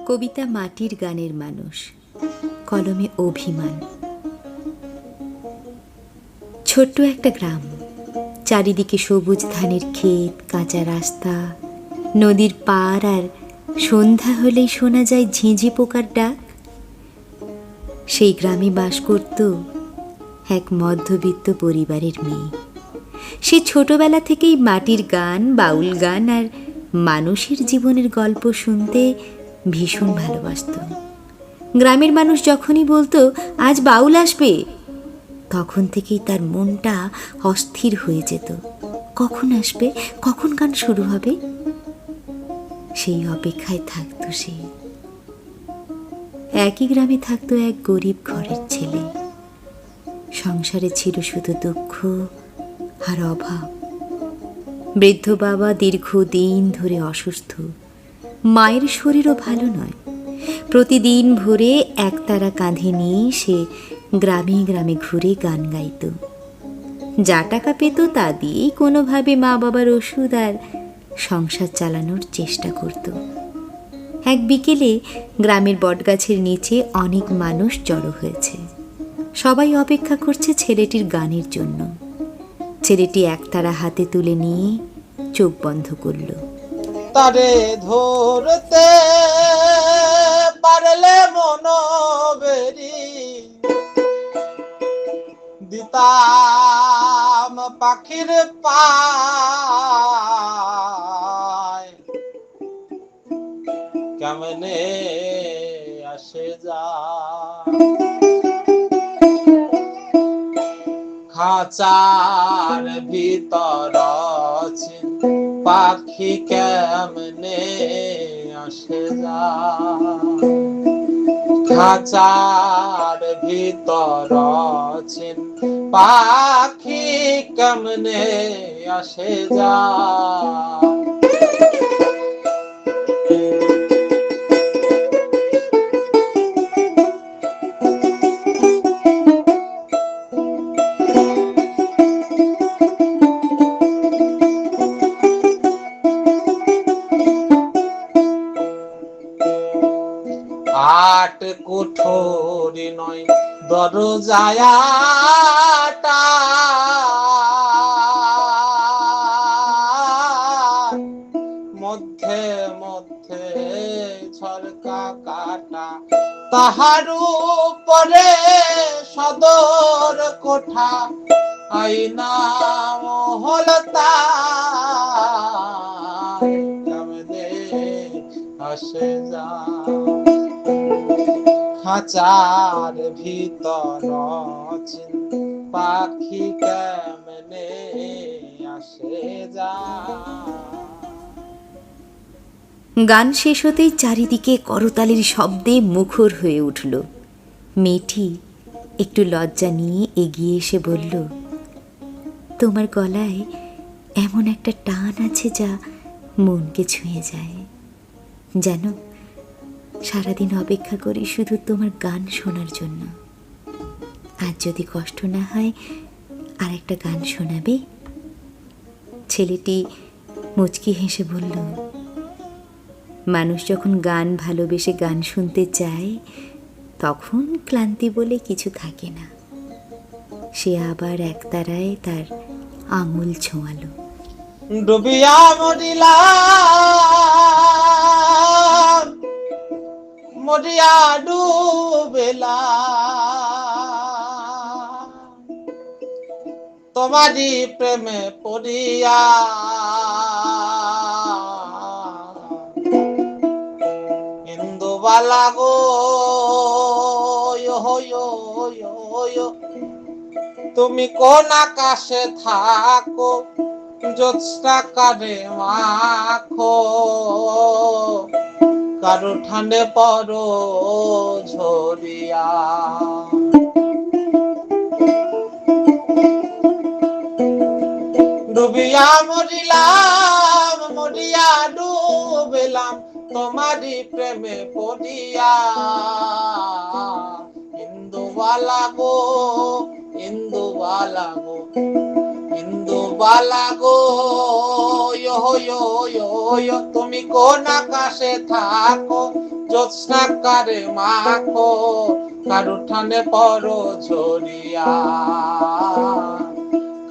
কবিতা মাটির গানের মানুষ, কলমে অভিমান। ছোট্ট একটা গ্রাম, চারিদিকে সবুজ ধানের ক্ষেত, কাঁচা রাস্তা, নদীর পার, আর সন্ধ্যা হলেই শোনা যায় ঝিঁঝি পোকার ডাক। সেই গ্রামে বাস করত এক মধ্যবিত্ত পরিবারের মেয়ে। সে ছোটবেলা থেকেই মাটির গান, বাউল গান আর মানুষের জীবনের গল্প শুনতে ভীষণ ভালোবাসত। গ্রামের মানুষ যখনই বলতো আজ বাউল আসবে, তখন থেকেই তার মনটা অস্থির হয়ে যেত। কখন আসবে, কখন গান শুরু হবে, সেই অপেক্ষায় থাকতো সে। একই গ্রামে থাকতো এক গরিব ঘরের ছেলে। সংসারে ছিল শুধু দুঃখ আর অভাব। বৃদ্ধ বাবা দীর্ঘদিন ধরে অসুস্থ, মায়ের শরীরও ভালো নয়। প্রতিদিন ভোরে একতারা কাঁধে নিয়ে সে গ্রামে গ্রামে ঘুরে গান গাইত। যা টাকা পেত তা দিয়েই কোনোভাবে মা বাবার ওষুধ আর সংসার চালানোর চেষ্টা করত। এক বিকেলে গ্রামের বটগাছের নিচে অনেক মানুষ জড়ো হয়েছে। সবাই অপেক্ষা করছে ছেলেটির গানের জন্য। ছেলেটি একতারা হাতে তুলে নিয়ে চোখ বন্ধ করল। তারে ধরতে পারলে মনোবেরি দিতাম পাখির পায়, কেমনে আসে যা খাঁচার ভিতর পাখি, কেমনে আসে যা খাঁচার ভিতর পাখি, কেমনে আসে যা। আট কোঠরি নয় দরজায়াটা, মধ্যে মধ্যে ঝরকা কাটা, তাহার উপরে সদর কোঠা, আইনা মহলতা, কেমনে আসে যা খাঁচার ভিতর পাখি, কেমনে আসে যা। গান শেষ হতেই চারিদিকে করতালির শব্দে মুখর হয়ে উঠল। মেয়েটি একটু লজ্জা নিয়ে এগিয়ে এসে বলল, তোমার গলায় এমন একটা টান আছে যা মনকে ছুঁয়ে যায়। জানো, সারাদিন অপেক্ষা করি শুধু তোমার গান শোনার জন্য। আজ যদি কষ্ট না হয় আর একটা গান শোনাবে? ছেলেটি মুচকি হেসে বলল, মানুষ যখন গান ভালোবেসে গান শুনতে চায়, তখন ক্লান্তি বলে কিছু থাকে না। সে আবার একতারায় তার আঙুল ছোঁয়ালো। ডুবিয়া মরিলাম, মরিয়া ডুবেলাম, তোমারই প্রেমে পড়িয়া, ইন্দুবালা গো, তুমি কোন আকাশে থাকো, জ্যোৎস্না কারে মাখো, কারো ঠান্ডে পড়ো ঝরিয়া। ডুবিয়া মরিলাম, মরিয়া ডুবেলাম, তোমারই প্রেমে পড়িয়া, ইন্দুবালা গো, ইন্দুবালা গো, ইন্দু বালা গো ইয়ো ইয়ো ইয়ো ইয়ো, তুমি কোন আকাশে থাকো, জ্যোৎস্নাকারে মাখো, কার উঠানে পড়ো ঝরিয়া,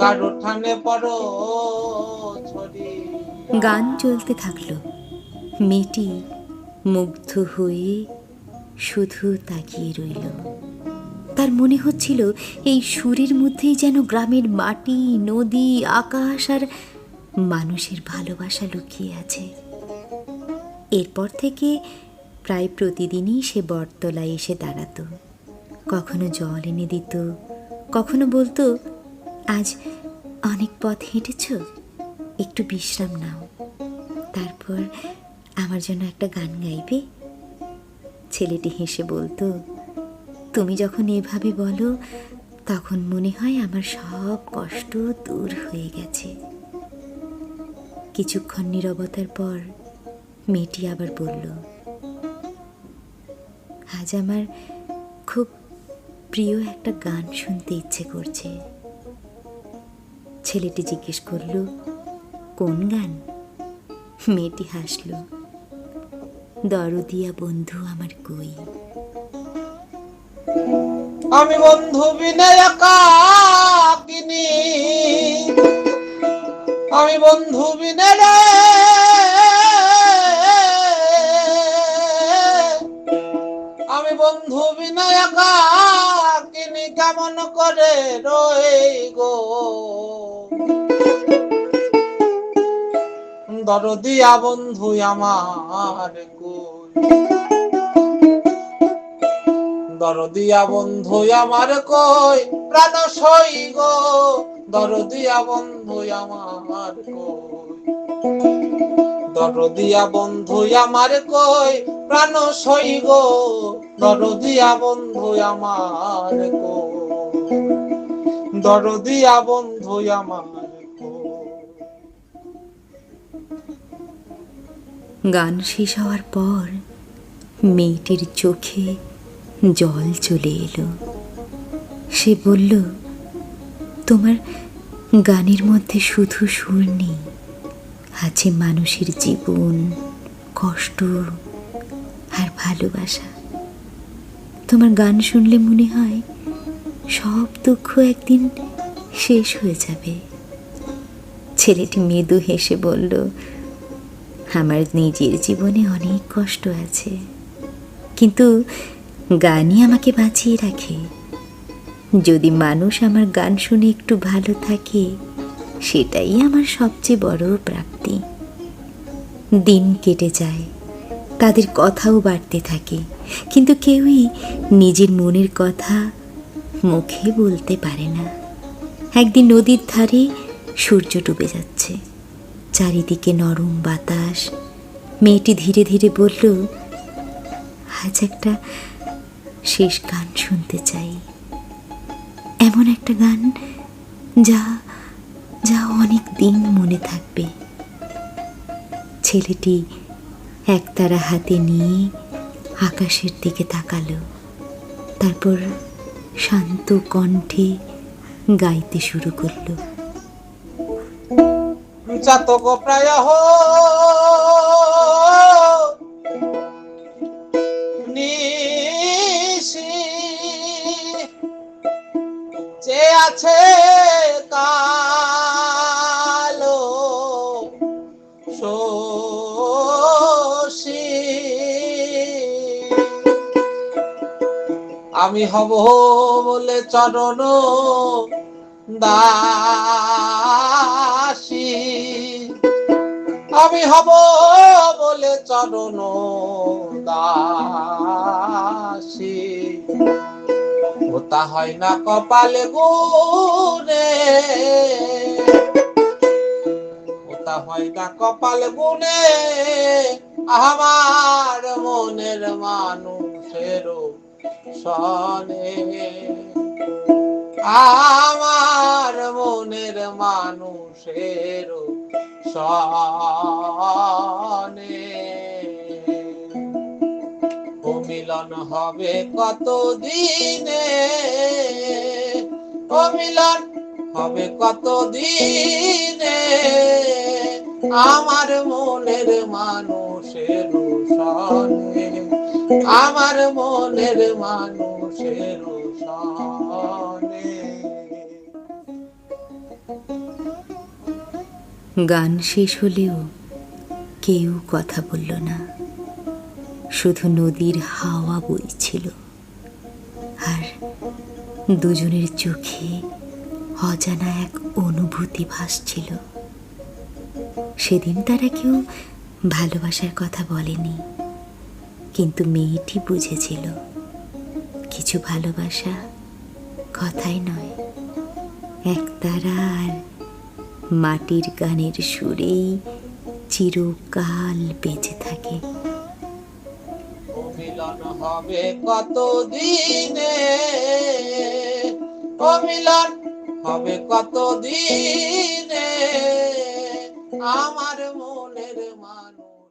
কার উঠানে পড়ো ঝরিয়া। গান চলতে থাকলো। মেয়েটি মুগ্ধ হয়ে শুধু তাকিয়ে রইল। তার মনে হচ্ছিল এই সুরের মধ্যেই যেন গ্রামের মাটি, নদী, আকাশ আর মানুষের ভালোবাসা লুকিয়ে আছে। এরপর থেকে প্রায় প্রতিদিনই সে বটতলায় এসে দাঁড়াতো। কখনো জল এনে দিত, কখনো বলতো, আজ অনেক পথ হেঁটেছ, একটু বিশ্রাম নাও, তারপর আমার জন্য একটা গান গাইবে। ছেলেটি হেসে বলতো, তুমি যখন এভাবে বলো তখন মনে হয় আমার সব কষ্ট দূর হয়ে গেছে। কিছুক্ষণ নীরবতার পর মেয়েটি আবার বলল, আজ আমার খুব প্রিয় একটা গান শুনতে ইচ্ছে করছে। ছেলেটি জিজ্ঞেস করল, কোন গান? মেয়েটি হাসল, দরদিয়া বন্ধু আমার কই। আমি বন্ধু বিনে একাকিনী, আমি বন্ধু বিনে রে, আমি বন্ধু বিনে একাকিনী, কেমন করে রই গো, দরদিয়া বন্ধু আমার কই, দরদিয়া বন্ধু আমার কই, প্রাণ সই গো, দরদিয়া বন্ধু আমার কই, দরদিয়া বন্ধু আমার কই, প্রাণ সই গো, দরদিয়া বন্ধু আমার কই, দরদিয়া বন্ধু আমার কই। গান শেষ হওয়ার পর মেয়েটির চোখে জল চলে এলো। সে বলল, তোমার গানের মধ্যে শুধু সুর নেই, আছে মানুষের জীবন, কষ্ট আর ভালোবাসা। তোমার গান শুনলে মনে হয় সব দুঃখ একদিন শেষ হয়ে যাবে। ছেলেটি মৃদু হেসে বলল, আমার নিজের জীবনে অনেক কষ্ট আছে, কিন্তু গানই আমাকে বাঁচিয়ে রাখে। যদি মানুষ আমার গান শুনে একটু ভালো থাকে, সেটাই আমার সবচেয়ে বড় প্রাপ্তি। দিন কেটে যায়, তাদের কথাও বাড়তে থাকে, কিন্তু কেউই নিজের মনের কথা মুখে বলতে পারে না। একদিন নদীর ধারে সূর্য ডুবে যাচ্ছে, চারিদিকে নরম বাতাস। মেয়েটি ধীরে ধীরে বলল, আজ একটা শেষ গান শুনতে চাই, এমন একটা গান যা যা অনেক দিন মনে থাকবে। ছেলেটি একতারা হাতে নিয়ে আকাশের দিকে তাকালো, তারপর শান্ত কণ্ঠে গাইতে শুরু করলো। চাতক প্রায় নিশি যে আছে কালো শশী, আমি হব বলে চরণ দাসী, আমি হব বলে চরণ দাসী, ওটা হয় না কপালে গুনে, ওটা হয় না কপালে গুনে, আমার মনের মানুষের সনে, আমার মনের মানুষের সনে। ও মিলন হবে কত দিনে, ও মিলন হবে কত দিনে আমার মনের মানুষের সনে, আমার মনের মানুষের সনে। গান শেষ হলেও কেউ কথা বলল না, শুধু নদীর হাওয়া বইছিল, আর দুজনের চোখে অজানা এক অনুভূতি ভাসছিল। সেদিন তারা কেউ ভালোবাসার কথা বলেনি, কিন্তু মেয়েটি বুঝেছিল কিছু ভালোবাসা কথাই নয়, একতারা আর মাটির গানের সুরেই চিরকাল বেঁচে থাকে। মিলন হবে কত দিনে, ও মিলন হবে কত দিনে আমার মনের মানুষ।